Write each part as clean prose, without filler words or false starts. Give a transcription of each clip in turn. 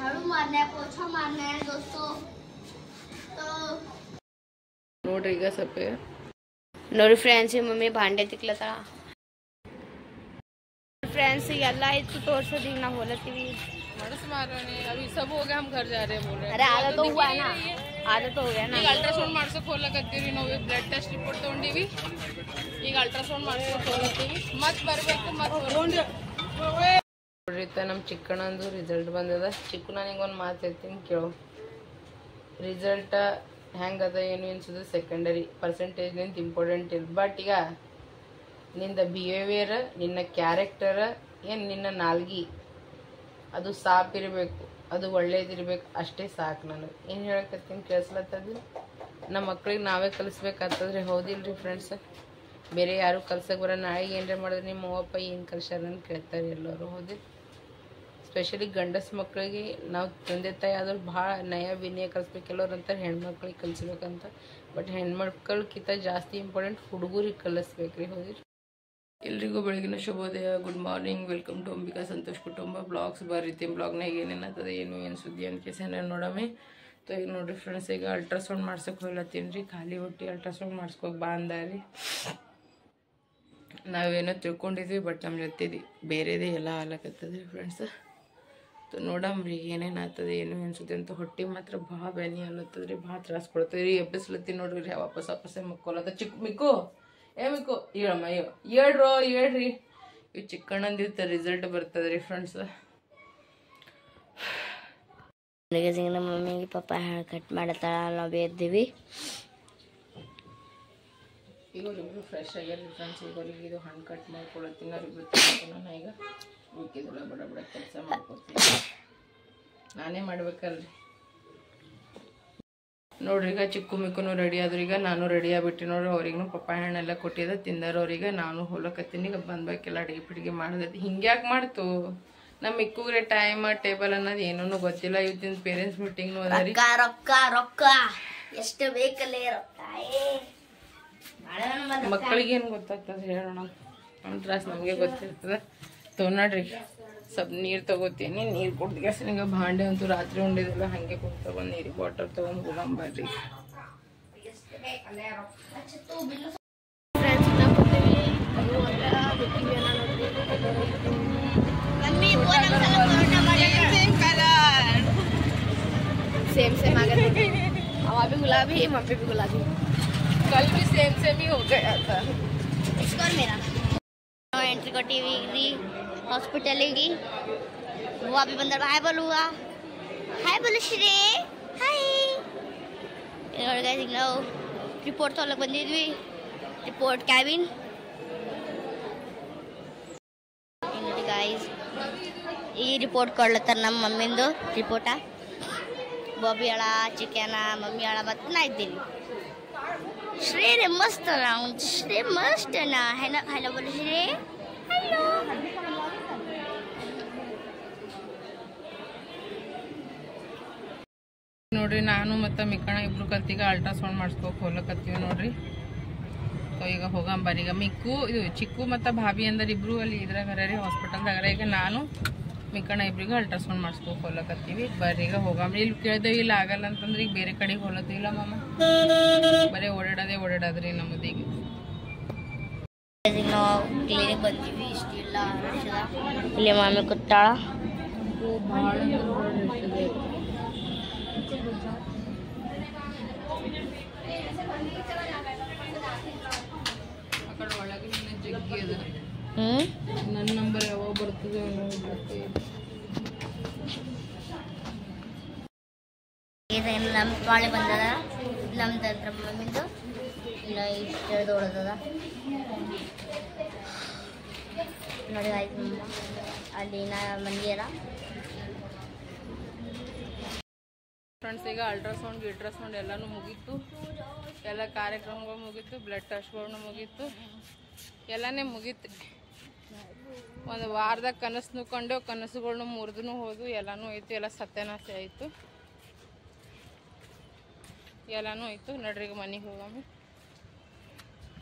झाड़ू मारना है, पोछा मारना है दोस्तों। तो ನೋಡ್ರಿ ಈಗ ಸ್ವಲ್ಪ ನೋಡಿ ಫ್ರೆಂಡ್ಸ್ ಮಮ್ಮಿ ಭಾಂಡೆ ತಿಕ್ಲತ್ತಾಳ फ्रेंड्स ಎಲ್ಲ ಇತ್ತು ತೋರ್ಸೋದು ಈಗ ನಾವು ಹೊಲತ್ತೀವಿ मर्स मार रहे हैं अभी सब हो गया हम घर जा रहे हैं बोल रहे हैं अरे आधा तो हुआ है ना आधा तो हो गया ना ಈಗ ಅಲ್ಟ್ರಾಸೌಂಡ್ ಮಾಡ್ಸೋಕೆ ಹೋಗ್ಲಕತ್ತೀವಿ ನಾವು ಬ್ಲಡ್ ಟೆಸ್ಟ್ ರಿಪೋರ್ಟ್ ತಗೊಂಡಿವಿ ಈಗ ಅಲ್ಟ್ರಾಸೌಂಡ್ ಮಾಡ್ಸೋಕೆ ಹೋಗ್ಲತ್ತೀವಿ ಮತ್ತೆ ಬರಬೇಕು ಮತ್ತೆ ನೋಡ್ರಿ ನಮ್ಮ ಚಿಕ್ಕಣ್ಣಂದು ರಿಸಲ್ಟ್ ಬಂದದ ಚಿಕ್ಕು ನನಗೆ ಒಂದು ಮಾತು ಹೇಳ್ತೀನಿ ಕೇಳು ರಿಸಲ್ಟ್ ಹೆಂಗದ ಏನು ಅನ್ಸೋದು ಸೆಕೆಂಡರಿ ಪರ್ಸೆಂಟೇಜ್ ನಿಂತ ಇಂಪಾರ್ಟೆಂಟ್ ಇಲ್ಲ ಬಟ್ ಈಗ ನಿಂದ ಬಿಹೇವಿಯರ್ ನಿನ್ನ ಕ್ಯಾರೆಕ್ಟರ್ ಏನು ನಿನ್ನ ನಾಲ್ಗಿ ಅದು ಸಾಪ್ ಇರಬೇಕು ಅದು ಒಳ್ಳೇದಿರ್ಬೇಕು ಅಷ್ಟೇ ಸಾಕು ನನಗೆ ಏನು ಹೇಳಕತ್ತೀನಿ ಕೇಳಿಸ್ಲತ್ತದು ನಮ್ಮ ಮಕ್ಳಿಗೆ ನಾವೇ ಕಲಿಸ್ಬೇಕಾಗ್ತದ್ರಿ ಹೌದಿಲ್ರಿ ಫ್ರೆಂಡ್ಸ್ ಬೇರೆ ಯಾರು ಕಲ್ಸಕ್ಕೆ ಬರೋ ನಾಳೆಗೆ ಏನರ ಮಾಡಿದ್ರೆ ನಿಮ್ಮ ಅವ್ವಪ್ಪ ಏನು ಕಲ್ಸ್ಯಾರ ಅಂತ ಕೇಳ್ತಾರೆ ಎಲ್ಲರೂ ಹೌದು ಸ್ಪೆಷಲಿ ಗಂಡಸ ಮಕ್ಕಳಿಗೆ ನಾವು ತಂದೆ ತಾಯಿ ಆದ್ರೂ ಭಾಳ ನಯ ವಿನಯ ಕಲಿಸ್ಬೇಕು ಕೆಲವ್ರು ಅಂತಾರೆ ಹೆಣ್ಮಕ್ಳಿಗೆ ಕಲಿಸ್ಬೇಕಂತ ಬಟ್ ಹೆಣ್ಮಕ್ಳಿಗಿಂತ ಜಾಸ್ತಿ ಇಂಪಾರ್ಟೆಂಟ್ ಹುಡುಗರಿಗೆ ಕಲಿಸ್ಬೇಕ್ರಿ ಹೌದು ಎಲ್ರಿಗೂ ಬೆಳಗಿನ ಶುಭೋದಯ good morning welcome to Ambika Santosh ಕುಟುಂಬ ಬ್ಲಾಗ್ಸ್ ಬರ್ರೀತಿ ಬ್ಲಾಗ್ನಾಗ ಏನೇನಾಗ್ತದೆ ಏನು ಸುದ್ದಿ ಅಂತ ಕೇಸೇನ ನೋಡಮ್ಮೆ ಸೊ ಈಗ ನೋಡಿರಿ ಫ್ರೆಂಡ್ಸ್ ಈಗ ಅಲ್ಟ್ರಾಸೌಂಡ್ ಮಾಡ್ಸೋಕೆ ಹೋಗ್ಲತ್ತೀನಿ ರೀ ಖಾಲಿ ಹೊಟ್ಟೆ ಅಲ್ಟ್ರಾಸೌಂಡ್ ಮಾಡ್ಸ್ಕೊಕ್ ಬಾ ಅಂದಾರಿ ನಾವೇನೋ ತಿಳ್ಕೊಂಡಿದ್ವಿ ಬಟ್ ನಮ್ಮ ಜೊತೆದು ಬೇರೆದೇ ಎಲ್ಲ ಆಗ್ಲಕತ್ತದ್ರಿ ಫ್ರೆಂಡ್ಸ್ ಸೊ ನೋಡಮ್ರಿ ಏನೇನು ಆಗ್ತದೆ ಏನು ಅನ್ಸುತ್ತೆ ಅಂತ ಹೊಟ್ಟೆ ಮಾತ್ರ ಭಾಳ ಬೆನಿ ಅಲ್ಲತ್ತದ್ರಿ ಭಾಳ ತ್ರಾಸ ಕೊಡ್ತದೆ ರೀ ಎಬ್ಬಿಸ್ಲತ್ತೀನಿ ನೋಡ್ರಿ ವಾಪಸ್ಸೇ ಮಕ್ಕೊಲ್ಲತ್ತ ಚಿಕ್ಕ ಮಿಕ್ಕು ಮಿಕ್ಕು ಹೇಳಮ್ಮ ಹೇಳ್ರಿ ಇವು ಚಿಕ್ಕಣ್ಣಂದಿರ್ತ ರಿಸಲ್ಟ್ ಬರ್ತದ್ರಿ ಫ್ರೆಂಡ್ಸ್ ನಮ್ಮ ಮಮ್ಮಿಗೆ ಪಾಪ ಹೇಳಿ ಕಟ್ ಮಾಡತ್ತಾಳ ನಾವು ಎದ್ದೀವಿ ಈಗ ಇಬ್ಬರು ಫ್ರೆಶ್ ಆಗ್ಯಾರ ಫ್ರೆಂಡ್ಸ್ ಇವರಿಗೆ ಇದು ಹಣ್ಣು ಕಟ್ ಮಾಡ್ಕೊಳತ್ತೀನಿ ಅವ್ರಿಬ್ರು ತಿಳ್ಕೊಳೋಣ ಈಗ ಉಳ್ಕಿದೆಲ್ಲ ಬಡ ಬಡ ಕೆಲಸ ಮಾಡ್ಕೊತೀನಿ ನಾನೇ ಮಾಡ್ಬೇಕಲ್ರಿ ನೋಡ್ರಿ ಈಗ ಚಿಕ್ಕು ಮಿಕ್ಕೂ ರೆಡಿ ಆದ್ರೂ ಈಗ ನಾನು ರೆಡಿ ಆಗ್ಬಿಟ್ಟು ನೋಡ್ರಿ ಅವ್ರಿಗೂ ಪಪ್ಪಾಯ ಹಣ್ಣೆಲ್ಲ ಕೊಟ್ಟಿದ್ದೆ ತಿಂದಾರ ಅವ್ರಿಗೆ ನಾನು ಹೊಲಕತ್ತೀನಿ ಈಗ ಬಂದ್ಬೇಕೆಲ್ಲ ಅಡುಗೆ ಪಿಡಿಗೆ ಮಾಡಿದೈತಿ ಹಿಂಗ್ಯಾಕೆ ಮಾಡ್ತು ನಮ್ಮ ಮಿಕ್ಕುಗ್ರೆ ಟೈಮ್ ಟೇಬಲ್ ಅನ್ನೋದು ಏನೂ ಗೊತ್ತಿಲ್ಲ ಇವತ್ತಿನ ಪೇರೆಂಟ್ಸ್ ಮೀಟಿಂಗ್ ಅದ ರೊಕ್ಕ ರೊಕ್ಕ ಎಷ್ಟು ಬೇಕಲ್ಲೇ ರೊಕ್ಕ ಮಕ್ಕಳಿಗೆ ಏನು ಗೊತ್ತಾಗ್ತದೆ ಹೇಳೋಣ ನಮ್ಮ ತ್ರಾಸ ನಮಗೆ ಗೊತ್ತಿರ್ತದೆ ನೋಡ್ರಿ ಸ್ವಲ್ಪ ನೀರು ತಗೋತೀನಿ ನೀರು ಕುಡ್ದು ಈಗ ಭಾಂಡೆ ಅಂತೂ ರಾತ್ರಿ ಉಂಡಿದೆಲ್ಲ ಹಾಗೆ ಕೊಡ್ತಾ ಬಂದು ನೀರಿಗೆ ಬಾಟಲ್ ತೊಗೊಂಡು ಹೋಗಂಬರ್ರಿ सेम सेम आ गए हवा भी गुलाबी मम्मी भी गुलाबी कल भी सेम ही हो गया था इसको और मेरा एंट्री को टीवी हॉस्पिटल की वो अभी बंदर हाय बोलो श्री हाय ನಾವು ರಿಪೋರ್ಟ್ ತೊಗೊಳಕ್ಕೆ ಬಂದಿದ್ವಿ ರಿಪೋರ್ಟ್ ಕ್ಯಾಬಿನ್ ನೋಡಿ ಗಾಯ್ಸ್ ಈ ರಿಪೋರ್ಟ್ ಕೊಡ್ಲತ್ತಾರ ನಮ್ಮ ಮಮ್ಮಿಂದು ರಿಪೋರ್ಟ ಬಾಬಿ ಅಳ ಚಿಕನ ಮಮ್ಮಿ ಅಳ ಮತ್ತು ನಾ ಇದ್ದೀನಿ श्री रे मस्त राउंड श्री मस्त ना है ना हेलो बोलो श्री हेलो ನೋಡ್ರಿ ನಾನು ಮತ್ತು ಮಿಕ್ಕಣ ಇಬ್ರು ಕಲ್ತೀಗ ಅಲ್ಟ್ರಾಸೌಂಡ್ ಮಾಡಿಸ್ಕೋಕೆ ಹೋಗ್ಲಕತ್ತೀವಿ ನೋಡ್ರಿ ಸೊ ಈಗ ಹೋಗಂಬರಿ ಈಗ ಮಿಕ್ಕು ಇದು ಚಿಕ್ಕು ಮತ್ತು ಭಾಬಿ ಅಂದ್ರೆ ಇಬ್ರು ಅಲ್ಲಿ ಇದ್ರಾಗ ರೀ ಹಾಸ್ಪಿಟಲ್ದಾಗ ಈಗ ನಾನು ಮಿಕ್ಕಣ ಇಬ್ರಿಗೂ ಅಲ್ಟ್ರಾಸೌಂಡ್ ಮಾಡಿಸ್ಕೋಕೆ ಹೋಗ್ಲಕತ್ತೀವಿ ಬರ್ರಿ ಈಗ ಹೋಗಂಬ್ರಿ ಇಲ್ಲಿ ಕೇಳ್ದೇವಿ ಇಲ್ಲ ಆಗಲ್ಲ ಅಂತಂದ್ರೆ ಈಗ ಬೇರೆ ಕಡೆಗೆ ಹೋಗ್ಲತ್ತಿಲ್ಲ ಮಾಮ ಬರೀ ಓಡಾಡೋದ್ರಿ ನಮ್ಮದೀಗ ನಾವು ಕ್ಲಿನಿಕ್ ಬಂದೀವಿ ಇಷ್ಟಿಲ್ಲ ಇಲ್ಲಿ ಮಾಮಿ ಕೂತಾಳ ಭಾಳ ಆ ಕಡೆ ಒಳಗೆ ಜಗ್ಗಿ ಅದ ನನ್ನ ನಂಬರ್ ಯಾವಾಗ ಬರ್ತದೆ ನಮ್ಮ ಪಾಳೆ ಬಂದದ ನಮ್ದು ಹತ್ರ ಮಮ್ಮಿಂದು ಇನ್ನು ಇಷ್ಟು ದೊಡ್ಡದದ ನೋಡಿ ಆಯ್ತು ಅಲ್ಲಿ ನಾ ಮಂದಿಯಲ್ಲ ಫ್ರೆಂಡ್ಸ್ ಈಗ ಅಲ್ಟ್ರಾಸೌಂಡ್ ಎಲ್ಲನೂ ಮುಗೀತು ಎಲ್ಲ ಕಾರ್ಯಕ್ರಮಗಳು ಮುಗೀತು ಬ್ಲಡ್ ಟೆಸ್ಟ್ಗಳನ್ನೂ ಮುಗೀತು ಎಲ್ಲನೇ ಮುಗೀತು ಒಂದು ವಾರದಾಗ ಕನಸು ನುಕೊಂಡೆವು ಕನಸುಗಳ್ನು ಮುರಿದು ಹೋದ್ವು ಎಲ್ಲನೂ ಆಯಿತು ಎಲ್ಲ ಸತ್ಯನಾಶ ಆಯಿತು ಎಲ್ಲನೂ ಆಯಿತು ನಡ್ರಿ ಈಗ ಮನೆಗೆ ಹೋಗಮ್ಮಿ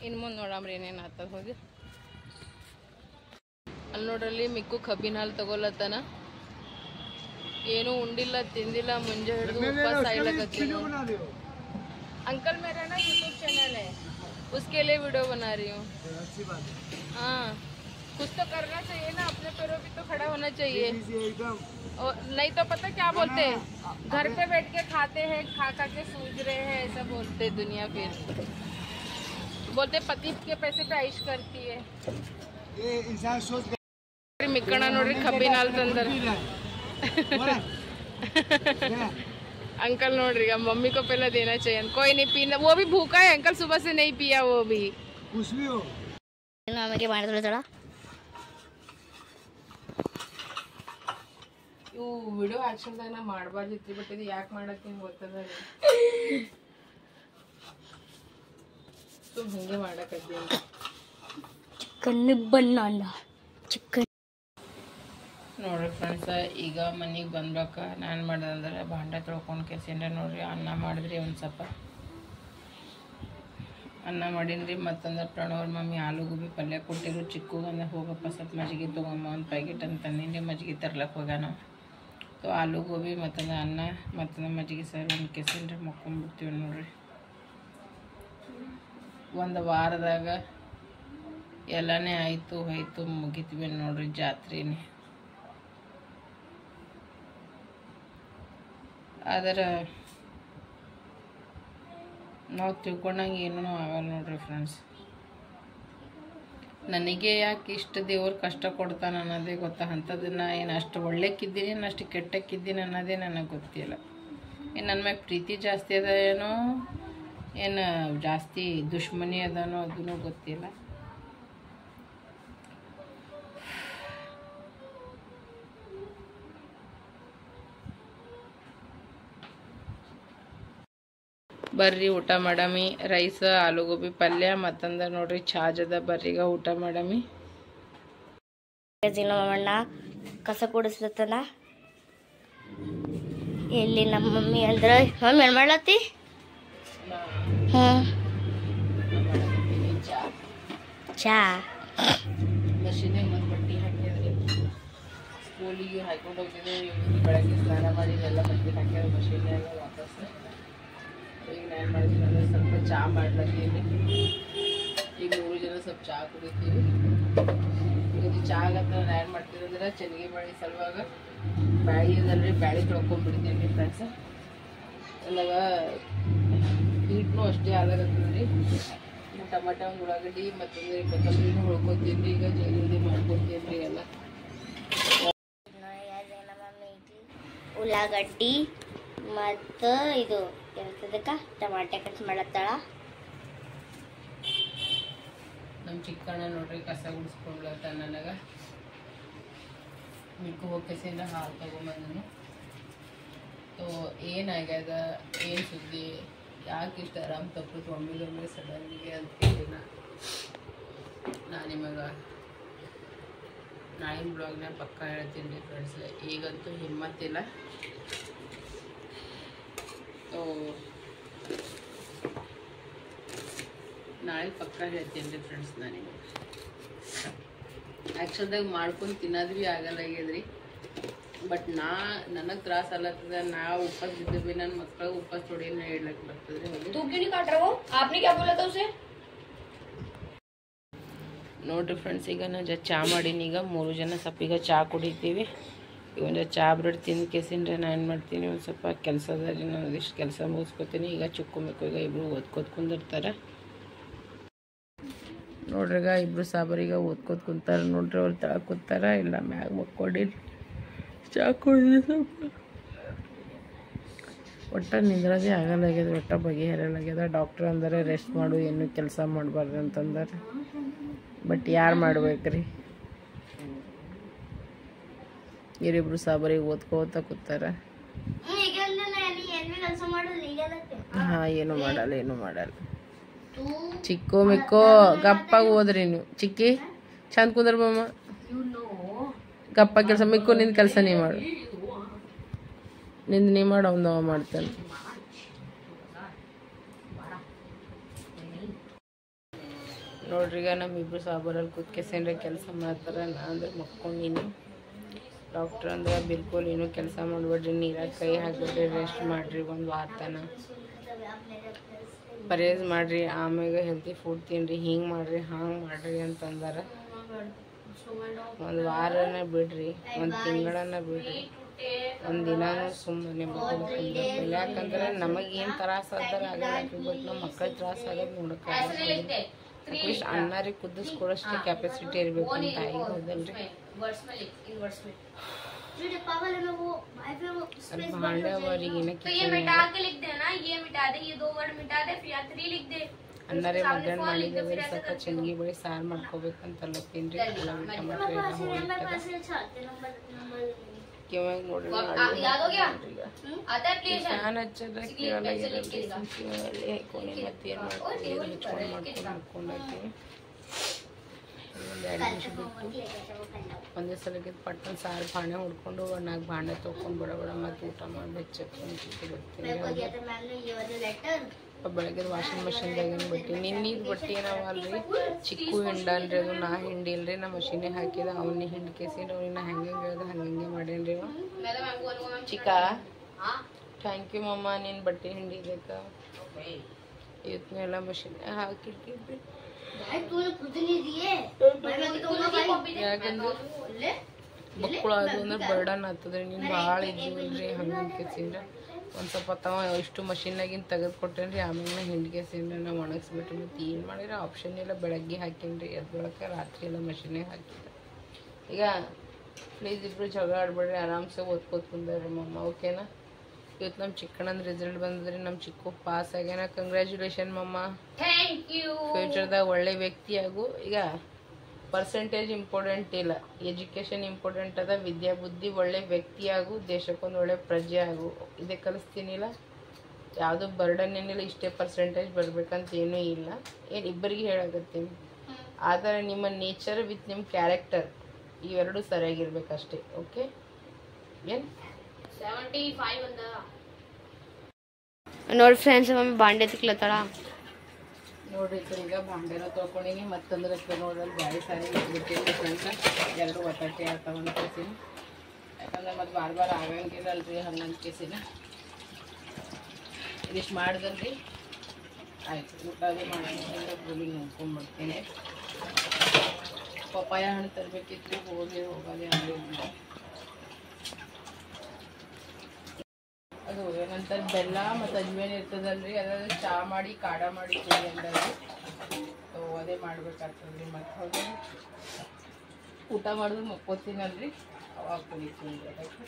ಇನ್ನು ಮುಂದೆ ನೋಡಮ್ರಿ ಏನೇನು ಆಗ್ತದೆ ಹೋಗಿ ಅಲ್ಲಿ ನೋಡ್ರಲ್ಲಿ ಮಿಕ್ಕು ಕಬ್ಬಿನ ಹಾಲು ತಗೊಲತ್ತಾನ ಏನು ಉಂಡಿಲ್ಲ ತಿಂದಿಲ್ಲ ಮುಂಜೆ ಹಿಡಿದು ಉಪವಾಸ ಆಗ್ಲಕತ್ತೀನಿ अंकल मेरा ना यूट्यूब चैनल है उसके लिए वीडियो बना रही हूँ हाँ कुछ तो करना चाहिए ना अपने पैरों पे तो खड़ा होना चाहिए और नहीं तो पता क्या बोलते हैं घर पे बैठ के खाते हैं खा खा के सूझ रहे हैं ऐसा बोलते दुनिया फिर बोलते पति के पैसे पे आइश करती है मिक्कಣ ನೋಡ್ರಿ ಕಬ್ಬಿನ ಹಾಲು ತಂದರ अंकल नोड़ रही मम्मी को पहले देना चाहिए कोई नहीं पीना वो भी भूखा है अंकल सुबह से नहीं पिया वो भी कुछ भी हो ನಮಗೆ ಮಾಡಿದ್ರಳ ಇವು ವಿಡಿಯೋ ಆಕ್ಷನ್ದಾಗ ನಾ ಮಾಡಬಾರ್ದಿತ್ತು ಬಟ್ ಇದು ಯಾಕೆ ಮಾಡತ್ತೀನಿ ಗೊತ್ತದ ಸೊ ಹಿಂಗೆ ಮಾಡಕತ್ತೀನಿ ಚಿಕನ್ ಬನ್ನಲ್ಲ ಚಿಕನ್ ನೋಡ್ರಿ ಫ್ರೆಂಡ್ಸ್ ಈಗ ಮನೆಗೆ ಬಂದ್ಬೇಕ ನಾನು ಮಾಡಿದಂದ್ರೆ ಭಾಂಡೆ ತೊಳ್ಕೊಂಡು ಕೆಸಿಂದ ನೋಡ್ರಿ ಅನ್ನ ಮಾಡಿದ್ರಿ ಒಂದು ಸ್ವಲ್ಪ ಅನ್ನ ಮಾಡೀನಿ ಮತ್ತಂದ್ರೆ ಪ್ರಣವ್ರ ಮಮ್ಮಿ ಆಲೂಗೋಬಿ ಪಲ್ಯ ಕೊಟ್ಟಿರು ಚಿಕ್ಕಗೆ ಅಂದ್ರೆ ಹೋಗಪ್ಪ ಸ್ವಲ್ಪ ಮಜ್ಜಿಗೆ ತೊಗೊಂಬ ಒಂದು ಪ್ಯಾಕೆಟ್ ಅಂತ ತಂದಿನಿ ಮಜ್ಜಿಗೆ ತರ್ಲಕ್ಕೆ ಹೋಗ್ಯಾನ ಸೊ ಆಲೂಗೋಬಿ ಮತ್ತಂದ್ರೆ ಅನ್ನ ಮತ್ತಂದ್ರೆ ಮಜ್ಜಿಗೆ ಸಾರು ಒಂದು ಕೆಸಿಂದ ಮಕ್ಕೊಂಡ್ಬಿಡ್ತೀವಿ ನೋಡ್ರಿ ಒಂದು ವಾರದಾಗ ಎಲ್ಲನೇ ಆಯಿತು ಹೋಯ್ತು ಮುಗಿತೀವಿ ನೋಡ್ರಿ ಜಾತ್ರೆನೇ ಆದರೆ ನಾವು ತಿಳ್ಕೊಂಡಂಗೆ ಏನೂ ಆಗಲ್ಲ ನೋಡ್ರಿ ಫ್ರೆಂಡ್ಸ್ ನನಗೆ ಯಾಕೆ ಇಷ್ಟು ದೇವ್ರು ಕಷ್ಟ ಕೊಡ್ತಾನೆ ಅನ್ನೋದೇ ಗೊತ್ತಾ ಅಂಥದ್ದನ್ನು ಏನು ಅಷ್ಟು ಒಳ್ಳೆಕ್ಕಿದ್ದೀನಿ ಏನು ಅಷ್ಟು ಕೆಟ್ಟಕ್ಕಿದ್ದೀನಿ ಅನ್ನೋದೇ ನನಗೆ ಗೊತ್ತಿಲ್ಲ ಏನು ನನ್ನ ಮ್ಯಾಗ ಪ್ರೀತಿ ಜಾಸ್ತಿ ಅದ ಏನೋ ಏನು ಜಾಸ್ತಿ ದುಶ್ಮನಿ ಅದನೋ ಅದೂ ಗೊತ್ತಿಲ್ಲ ಬರ್ರಿ ಊಟ ಮಾಡಮಿ ರೈಸ್ ಆಲೂಗೋಬಿ ಪಲ್ಯ ಮತ್ತಂದ್ರೆ ನೋಡ್ರಿ ಚಾಜದ ಬರ್ರಿಗ ಊಟ ಮಾಡಮಿ ನಮ್ಮಣ್ಣ ಕಸ ಕೂಡಿಸ್ಲತ್ತನ ಎಲ್ಲಿ ನಮ್ಮ ಮಮ್ಮಿ ಅಂದ್ರೆ ಮಮ್ಮಿ ಏನು ಮಾಡ್ಲತ್ತಿ ಚಾ ಮಷೀನಿಗೆ ಒಂದು ಬಟ್ಟೆ ಹಾಕಿದ್ರಿ ಸ್ಕೂಲಿಗೆ ಹಾಕೊಂಡು ಹೋಗಿದ್ದೆ ಬೆಳಗ್ಗೆ ಸ್ನಾನ ಮಾಡಿ ಎಲ್ಲ ಬಟ್ಟೆ ಹಾಕ್ಯಾರ ಮಷೀನ್ಯಾಗ ವಾಪಸ್ ಈಗ ನಾನು ಮಾಡಿದ್ದೀನಿ ಅಂದರೆ ಸ್ವಲ್ಪ ಚಹಾ ಮಾಡ್ಲತ್ತೀನಿ ಈಗ 3 ಜನ ಸ್ವಲ್ಪ ಚಹಾ ಕುಡಿತೀವಿ ಈಗ ಇದು ಚಹಾಗಂತ ನಾನು ಏನು ಮಾಡ್ತೀನಿ ಅಂದ್ರೆ ಚೆನ್ನಿಗೆ ಬಾಳೆ ಸಲುವಾಗ ಬ್ಯಾಳಿ ಇದಲ್ರಿ ಬ್ಯಾಳಿ ತೊಳ್ಕೊಂಡ್ಬಿಡ್ತೀನಿ ಫ್ರೆಂಡ್ಸ್ ಅಲ್ಲಾಗ ಹೀಟ್ನೂ ಅಷ್ಟೇ ಆಗತ್ತದ್ರಿ ಟಮಾಟ ಒಂದು ಉಳ್ಳಾಗಡ್ಡಿ ಮತ್ತೊಂದು ಕೊತ್ತಂಬರಿನೂ ಹೊಳ್ಕೊತೀನಿ ಈಗ ಜಲ್ದಿ ಮಾಡ್ಕೊತೀನಿ ರೀ ಎಲ್ಲ ಉಳ್ಳಾಗಡ್ಡಿ ಮತ್ತು ಇದು ಎಂತದಕ್ಕೆ ಟಮಾಟೆ ಕಟ್ ಮಾಡತ್ತಾಳ ನಮ್ಮ ಚಿಕ್ಕಣ್ಣ ನೋಡ್ರಿ ಕಸ ಗುಡಿಸ್ಕೊಳ್ಲತ್ತ ನನಗೆ ಮಿಕ್ಕು ಹೋಗಿ ಕೆಸಿಂದ ಹಾಲು ತೊಗೊಂಬಂದನು ಸೊ ಏನಾಗ್ಯದ ಏನು ಸುದ್ದಿ ಯಾಕೆ ಇಷ್ಟು ಆರಾಮ್ ತಪ್ಪು ಒಮ್ಮೆಲೆ ಸಡನ್ಗೆ ಅಂತ ಕೇಳಿನ ನಾನು ನಿಮಗೆ ನಾಳಿನ ಬ್ಲಾಗ್ನ ಪಕ್ಕ ಹೇಳ್ತೀನಿ ರೀ ಫ್ರೆಂಡ್ಸ್ ಈಗಂತೂ ಹಿಮ್ಮತ್ತಿಲ್ಲ ಸೊ ನಾಳೆ ಪಕ್ಕ ಹೇಳ್ತೀನಿ ರೀ ಫ್ರೆಂಡ್ಸ್ ನಾನು ಆ್ಯಕ್ಚುಲ್ದಾಗ ಮಾಡ್ಕೊಂಡು ತಿನ್ನೋದು ಭೀ ಆಗಲ್ಲಾಗ್ಯದ್ರಿ ಬಟ್ ನನಗೆ ತ್ರಾಸ ಅಲ್ಲತ್ತದ ನಾ ಉಪವಾಸ ಇದ್ದು ಭೀ ನನ್ನ ಮಕ್ಳಿಗೆ ಉಪವಾಸ ತೊಡಿನ ಹೇಳ್ಲಕ್ಕೆ ಬರ್ತದ್ರಿ ನೋಡ್ರಿ ಫ್ರೆಂಡ್ಸ್ ಈಗ ನಾನು ಚಹಾ ಮಾಡೀನಿ ಈಗ 3 ಜನ ಸ್ವಲ್ಪ ಈಗ ಚಹಾ ಕುಡಿತೀವಿ ಈಗ ಒಂದು ಚಹಾ ಬ್ರೆಡ್ ತಿಂದು ಕೇಸಿಂದ್ರೆ ನಾನು ಏನು ಮಾಡ್ತೀನಿ ಒಂದು ಸ್ವಲ್ಪ ಕೆಲಸದ ರೀ ನಾನು ಒಂದಿಷ್ಟು ಕೆಲಸ ಮುಗಿಸ್ಕೊತೀನಿ ಈಗ ಚುಕ್ಕೊಬೇಕು ಈಗ ಇಬ್ಬರು ಓದ್ಕೋತ ಕುಂದಿರ್ತಾರೆ ನೋಡ್ರಿ ಈಗ ಇಬ್ಬರು ಸಾಬರಿಗೆ ಓದ್ಕೋತ ಕುಂತಾರೆ ನೋಡ್ರಿ ಅವ್ರು ತಳಗೆ ಕೂತಾರ ಇಲ್ಲ ಮ್ಯಾಗ ಮಕ್ಕೊಡಿ ಚಹಾ ಕುಡಿದು ಸ್ವಲ್ಪ ಒಟ್ಟು ನಿಂದ್ರದೇ ಆಗಲ್ಲಾಗ್ಯದ ಒಟ್ಟು ಬಗೆಹರಲಾಗ್ಯದ ಡಾಕ್ಟ್ರ್ ಅಂದರೆ ರೆಸ್ಟ್ ಮಾಡು ಏನು ಕೆಲಸ ಮಾಡಬಾರ್ದು ಅಂತಂದ್ರೆ ಬಟ್ ಯಾರು ಮಾಡ್ಬೇಕ್ರಿ ಇವರಿಬ್ರು ಸಾಬರಿಗೆ ಓದ್ಕೋತ ಕೂತಾರ ಹಾಂ ಏನು ಮಾಡಲ್ಲ ಚಿಕ್ಕು ಮಿಕ್ಕೋ ಗಪ್ಪಾಗಿ ಓದ್ರಿ ನೀವು ಚಿಕ್ಕಿ ಚಂದ ಕುಂದ್ರ ಮಮ್ಮ ಗಪ್ಪ ಕೆಲಸ ಮಿಕ್ಕು ನಿಂದು ಕೆಲಸ ನೀ ಮಾಡು ನಿಂದು ನೀ ಮಾಡು ಅವ್ನು ಮಾಡ್ತಾನೆ ನೋಡ್ರಿ ಈಗ ನಮ್ಮಿಬ್ರು ಸಾಬರಲ್ಲಿ ಕೂತ್ಕೆಸೇನ್ರೆ ಕೆಲಸ ಮಾಡ್ತಾರೆ ನಾ ಅಂದ್ರೆ ಮಕ್ಕೊಂಡೀನಿ ಡಾಕ್ಟ್ರ್ ಅಂದ್ರೆ ಬಿಲ್ಕುಲ್ ಏನೂ ಕೆಲಸ ಮಾಡಬೇಡ್ರಿ, ನೀರಾಗ ಕೈ ಹಾಕ್ಬಿಡ್ರಿ, ರೆಸ್ಟ್ ಮಾಡಿರಿ ಒಂದು ವಾರ ತನಕ, ಪರೇಜ್ ಮಾಡಿರಿ, ಆಮ್ಯಾಗ ಹೆಲ್ತಿ ಫುಡ್ ತಿನ್ನಿರಿ, ಹಿಂಗೆ ಮಾಡಿರಿ ಹಂಗೆ ಮಾಡಿರಿ ಅಂತಂದಾರ. ಒಂದು ವಾರನ ಬಿಡ್ರಿ, ಒಂದು ತಿಂಗಳನ್ನ ಬಿಡ್ರಿ, ಒಂದು ದಿನಾನು ಸುಮ್ಮನೆ ಮಕ್ಕಳು. ಯಾಕಂದ್ರೆ ನಮಗೇನು ತ್ರಾಸ ಆದ್ರೆ ಆಗಲ್ಲ, ಬಟ್ ನಮ್ಮ ಮಕ್ಕಳಿಗೆ ತ್ರಾಸ ಆಗೋದು ನೋಡೋಕ್ಕಾಗಲ್ಲ. ಅಟ್ಲೀಸ್ಟ್ ಅನ್ನಾರಿಗೆ ಕುದಿಸ್ಕೊಡೋಷ್ಟು ಕೆಪಾಸಿಟಿ ಇರಬೇಕು ಅಂತ ತಾಯಿಗೆ, ಹೌದಲ್ರಿ? ಭಾಂಡವರಿಗೆ ಅನ್ನರೇ ಮಧ್ಯಾಹ್ನ ಮಾಡಿದ್ರೆ ಸ್ವಲ್ಪ ಚೆನ್ಗಿ ಬಳಿ ಸಾರು ಮಾಡ್ಕೋಬೇಕಂತಲ್ಲ ತಿನ್ರಿ. ಟೊಮೆಟೊ ಕಿವಾಗ ನೋಡ್ರಿ ಫ್ಯಾನ್ ಹಚ್ಚದ ಕೇಳಲಾಗಿರಲ್ರಿ, ಕೋಣೆ ಮತ್ತೆ ಏನು ಮಾಡ್ಕೊಂಡು ಹಚ್ಕೊಂಡು ಮಾಡ್ಕೊಂಡು ಹಾಕ್ಕೊಂಡಾಕೀನಿ. ಒಂದು 2 ನಿಮಿಷ ಬಿಟ್ಟು ಒಂದೇ ಸಲಕ್ಕೆ ಪಟ್ಟಣ ಸಾರು ಪಾಣೆ ಹೊಡ್ಕೊಂಡು 4 ಭಾಂಡೆ ತೊಗೊಂಡು ಬಡ ಬಡ ಮತ್ತು ಊಟ ಮಾಡಿ ಬೆಚ್ಚಕ್ಕೆ ಬರ್ತೀನಿ. ಬೆಳಗ್ಗೆ ವಾಷಿಂಗ್ ಮಷಿನ್ದಾಗೇನು ಬಟ್ಟೆ ನಿನ್ನೀರು ಬಟ್ಟೆ ಏನವಲ್ರಿ, ಚಿಕ್ಕು ಹಿಂಡನ್ರಿ, ಅದು ನಾ ಹಿಂಡಿಲ್ರಿ, ನಾ ಮಷೀನಿಗೆ ಹಾಕಿದ ಅವನ್ನ ಹಿಂಡ್ ಕೇಸಿಂಡ್ರಿ, ಅವ್ನಿನ್ನ ಹಂಗೆ ಹೇಳ್ದೆ ಹಂಗೆ ಮಾಡೇನ್ರಿ. ಚಿಕ್ಕ ಥ್ಯಾಂಕ್ ಯು ಮಮ್ಮ, ನೀನು ಬಟ್ಟೆ ಹಿಂಡಿದಕ್ಕ ಇವತ್ತನ್ನೆಲ್ಲ ಮಷೀನ್ ಹಾಕಿಟ್ಟಿದ್ರಿ. ಯಾಕಂದ್ರೆ ಮಕ್ಕಳು ಅದು ಅಂದ್ರೆ ಬರ್ಡನ್ ಆಗ್ತದ್ರಿ, ನೀನು ಭಾಳ ಇದ್ದೀವಲ್ರಿ ಹಂಗೆ ಕೇಸಿಂದ್ರೆ ಒಂದು ಸ್ವಲ್ಪ ತವ ಇಷ್ಟು ಮಷೀನಾಗಿನ ತೆಗೆದು ಕೊಟ್ಟೇನ್ರಿ. ಆಮೇಲೆ ಹಿಂಡ್ಗೆಸಿಂದ್ರೆ ನಾವು ಒಣಗಿಸ್ಬಿಟ್ರಿ. ಮತ್ತು ಏನು ಮಾಡಿದ್ರೆ ಆಪ್ಷನ್ ಇಲ್ಲ, ಬೆಳಗ್ಗೆ ಹಾಕೀನಿ ಎದ್ದು ಬೆಳಗ್ಗೆ ರಾತ್ರಿ ಎಲ್ಲ ಮಷೀನಾಗ ಹಾಕಿದ್ದೆ. ಈಗ ಪ್ಲೀಸ್ ಇಬ್ಬರು ಜಗಳ ಆಡ್ಬೇಡ್ರಿ, ಆರಾಮ್ಸೆ ಓದ್ಕೋತ ಕುಂದ್ರಿ ಮಮ್ಮ, ಓಕೆನಾ? ಇವತ್ತು ನಮ್ಮ ಚಿಕ್ಕಣ್ಣಂದು ರಿಸಲ್ಟ್ ಬಂದದ್ರಿ, ನಮ್ಮ ಚಿಕ್ಕು ಪಾಸ್ ಆಗ್ಯಾನ. ಕಂಗ್ರ್ಯಾಚುಲೇಷನ್ ಮಮ್ಮ, ಥ್ಯಾಂಕ್ ಯು. ಫ್ಯೂಚರ್ದಾಗ ಒಳ್ಳೆ ವ್ಯಕ್ತಿ ಆಗು. ಈಗ ಪರ್ಸೆಂಟೇಜ್ ಇಂಪಾರ್ಟೆಂಟ್ ಇಲ್ಲ, ಎಜುಕೇಷನ್ ಇಂಪಾರ್ಟೆಂಟ್ ಅದ. ವಿದ್ಯಾ ಬುದ್ಧಿ, ಒಳ್ಳೆ ವ್ಯಕ್ತಿ ಆಗು, ದೇಶಕ್ಕೊಂದು ಒಳ್ಳೆ ಪ್ರಜೆ ಆಗು. ಇದೇ ಕಲಿಸ್ತೀನಿಲ್ಲ, ಯಾವುದೂ ಬರ್ಡನ್ ಏನಿಲ್ಲ, ಇಷ್ಟೇ ಪರ್ಸೆಂಟೇಜ್ ಬರ್ಬೇಕಂತ ಏನೂ ಇಲ್ಲ. ಏನು ಇಬ್ಬರಿಗೆ ಹೇಳಾಕತ್ತೀನಿ. ಆದರೆ ನಿಮ್ಮ ನೇಚರ್ ವಿತ್ ನಿಮ್ಮ ಕ್ಯಾರೆಕ್ಟರ್ ಇವೆರಡೂ ಸರಿಯಾಗಿರ್ಬೇಕಷ್ಟೇ, ಓಕೆ? ಏನು 75 ಅಂದ ನೋಡಿ ಫ್ರೆಂಡ್ಸ್, ಮಮ್ಮಿ ಬಾಂಡೆ ತಿಕ್ಲತ್ತಾಳ ನೋಡ್ರಿ. ಈಗ ಭಾಂಡೆನ ತೊಳ್ಕೊಂಡಿನಿ, ಮತ್ತಂದ್ರೆ ನೋಡ್ರಲ್ಲಿ ಗಾಡಿ ಸಾರಿ ಬಿಟ್ಟಿರ್ಬೇಕು ಅಂತ 2 ಬಟಾಟೆ ತಗೊಂಡು ಕೇಸಿನಿ. ಯಾಕಂದ್ರೆ ಮತ್ತೆ ಬಾರ್ ಆಗಂಗಿಲ್ಲಲ್ರಿ ಹಂಗಂತ ಕೇಸಿನ ಇದಿಷ್ಟು ಮಾಡ್ದಲ್ರಿ. ಆಯ್ತು, ಊಟ ಅದು ಮಾಡೋಣ ಗೋಲಿ ನೋಡ್ಕೊಂಡ್ಬರ್ತೀನಿ. ಪಪ್ಪಾಯ ಹಣ್ಣು ತರಬೇಕಿತ್ತು, ಹೋಗೋದೇ ಆಗಲಿಲ್ಲ. ಅದು ನಂತರ ಬೆಲ್ಲ ಮತ್ತು ಅಜ್ವೇನ್ ಇರ್ತದಲ್ರಿ, ಅದ್ರಲ್ಲಿ ಚಹಾ ಮಾಡಿ ಕಾಢ ಮಾಡಿ ಕುಡಿ ಅಂದ್ರಿ. ಸೊ ಅದೇ ಮಾಡ್ಬೇಕಾಗ್ತದ್ರಿ. ಮತ್ತು ಹೋಗಿ ಊಟ ಮಾಡಿದ್ರೆ ಮಕ್ಕೋತೀನಲ್ರಿ, ಅವಾಗ ಕುಡಿತೀನಿ. ಅದಕ್ಕೆ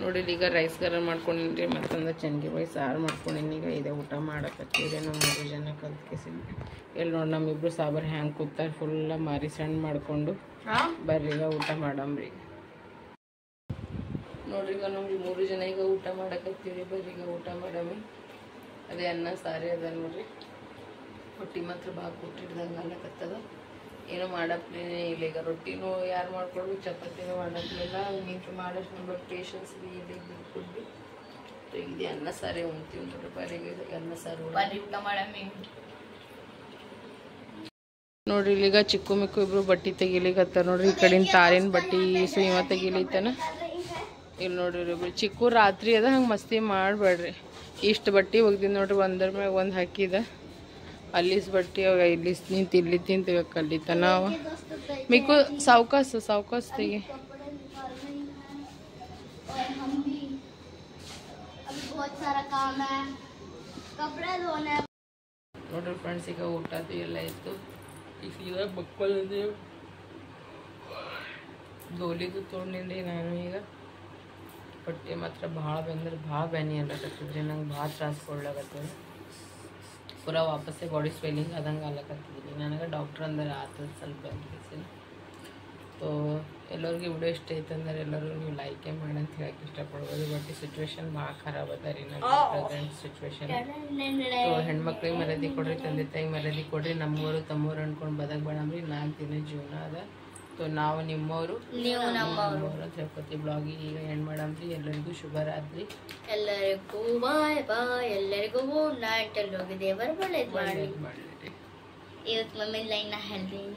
ನೋಡಿ ಈಗ ರೈಸ್ ಗರಂ ಮಾಡ್ಕೊಂಡಿನಿ, ಮತ್ತೊಂದು ಚೆನ್ಗಿ ಬೈ ಸಾರು ಮಾಡ್ಕೊಂಡಿನಿ. ಈಗ ಇದೇ ಊಟ ಮಾಡಕತ್ತೀವಿ ನಾವು 3 ಜನ ಕಲ್ತ್ಕೇಸಿನಿ. ಎಲ್ಲಿ ನೋಡಿ ನಮ್ಮಿಬ್ರು ಸಾಬರ್ ಹ್ಯಾಂಗೆ ಕೂತಾರೆ, ಫುಲ್ಲ ಮಾರಿ ಸಣ್ಣ ಮಾಡಿಕೊಂಡು. ಬರ್ರಿ ಈಗ ಊಟ ಮಾಡಮ್ರಿ. ನೋಡ್ರಿ ಈಗ ನಮ್ಗೆ 3 ಜನ ಈಗ ಊಟ ಮಾಡಕತ್ತೀವಿ. ಬರ್ರಿ ಈಗ ಊಟ ಮಾಡಮಿ. ಅದೇ ಅನ್ನ ಸಾರಿ ಅದ ನೋಡ್ರಿ. ರೊಟ್ಟಿ ಮಾತ್ರ ಭಾಳ ಕೊಟ್ಟಿಡ್ದಂಗೆ ಅಲ್ಲಕತ್ತದ. ಏನೋ ಮಾಡಪ್ಲೇನೇ ಇಲ್ಲ. ಈಗ ರೊಟ್ಟಿನೂ ಯಾರು ಮಾಡ್ಕೊಡ್ಬೇಕು, ಚಪಾತಿನೂ ಮಾಡಪ್ಲಿಲ್ಲ. ನಿಂತು ಮಾಡೋಷ್ಟು ನಮ್ಗೆ ಪೇಷನ್ಸ್ ಬಿ ಇಲ್ಲ ಬಿಲ್ಕುಲ್ ಬಿ. ಇದೆ ಅನ್ನ ಸಾರೇ ಉಣ್ತೀವಿ ನೋಡ್ರಿ. ಬರ್ರಿ ಅನ್ನ ಸಾರು ಊಟ ಮಾಡಮಿ. ನೋಡ್ರಿ ಇಲ್ಲಿಗ ಚಿಕ್ಕು ಮಿಕ್ಕು ಇಬ್ರು ಬಟ್ಟೆ ತೆಗಿಲಿಕತ್ತಾರ ನೋಡ್ರಿ. ಈ ಕಡೆಯಿಂದ ತಾರಿನ ಬಟ್ಟೆ ಸುಯಿಮ ತೆಗಿಲಿತ್ತಾನ. ಇಲ್ಲಿ ನೋಡ್ರಿ ಚಿಕ್ಕು ರಾತ್ರಿ ಅದ ಹಂಗೆ ಮಸ್ತಿ ಮಾಡಬೇಡ್ರಿ. ಇಷ್ಟು ಬಟ್ಟೆ ಒಗ್ದಿದ್ದು ನೋಡ್ರಿ, ಒಂದರ ಮ್ಯಾಗ ಒಂದು ಹಾಕಿದ. ಅಲ್ಲಿಸ್ ಬಟ್ಟೆ ಅವಾಗ ಇಲ್ಲಿಸ್ ನಿಂತು ಇಲ್ಲಿ ತಿಂತೀವಿ ಕಲ್ಲಿತ್ತ ನಾವು. ಮಿಕ್ಕು ಸಾವ್ಕಾಸ್ ತೆಗಿ. ನೋಡ್ರಿ ಫ್ರೆಂಡ್ಸ್, ಈಗ ಊಟ ಅದು ಎಲ್ಲ ಇತ್ತು. ಈಗ ಸೀದಾ ಮಕ್ಕಳಂದ್ರೆ ಗೋಲಿದು ತೊಗೊಂಡಿನಿ ನಾನು. ಈಗ ಹೊಟ್ಟೆ ಮಾತ್ರ ಭಾಳ ಬಂದ್ರೆ ಭಾಳ ಬ್ಯಾನಿ ಅಲ್ಲಕತ್ತಿದ್ರಿ, ನಂಗೆ ಭಾಳ ತ್ರಾಸು ಕೊಡ್ಲಾಕತ್ತದ. ಪೂರ ವಾಪಸ್ಸೇ ಬಾಡಿ ಸ್ವೆಲ್ಲಿಂಗ್ ಆದಂಗೆ ಅಲ್ಲಕತ್ತಿದ್ರಿ. ನನಗೆ ಡಾಕ್ಟ್ರ್ ಅಂದ್ರೆ ಆತದ ಸ್ವಲ್ಪ ಅನ್ಕಿಸಿನ. ಸೊ ಎಲ್ಲರಿಗೂ ವಿಡಿಯೋ ಇಷ್ಟ ಐತಂದ್ರೆ ಎಲ್ಲರೂ ನೀವು ಲೈಕೇ ಮಾಡಿ ಅಂತ ಹೇಳಕ್ಕೆ ಇಷ್ಟಪಡ್ಬೋದು. ಬಟ್ ಈ ಸಿಚುವೇಶನ್ ಭಾಳ ಖರಾಬ್ ಅದ ರೀ, ನಮ್ಮ ಪ್ರೆಸೆಂಟ್ ಸಿಚುವೇಶನ್. ಸೊ ಹೆಣ್ಮಕ್ಳಿಗೆ ಮರ್ಯಾದೆ ಕೊಡ್ರಿ, ತಂದೆ ತಾಯಿಗೆ ಮರ್ಯಾದೆ ಕೊಡ್ರಿ. ನಮ್ಮವರು ತಮ್ಮವ್ರು ಅಂದ್ಕೊಂಡು ಬದಕಬೇಡಮ್ರಿ. 4 ದಿನ ಜೀವನ ಅದ. ಸೊ ನಾವು ನಿಮ್ಮವರು, ನೀವು ನಮ್ಮವರು ಅಂತ ಹೇಳ್ಕೊತೀವಿ. ಬ್ಲಾಗಿಗೆ ಈಗ ಎಂಡ್ ಮಾಡಮ್ರಿ. ಎಲ್ಲರಿಗೂ ಶುಭರಾತ್ರಿ. ಎಲ್ಲರಿಗೂ ಬಾಯ್ ಬಾಯ್. ಎಲ್ಲರಿಗೂ ಗುಡ್ ನೈಟ್. ಎಲ್ಲರಿಗೂ ದೇವರ ಒಳ್ಳೇದು ಮಾಡಿ. ಇವತ್ತು ಮಮ್ಮಿ ಲೈನ್ ಹೇಳ್ತೀನಿ.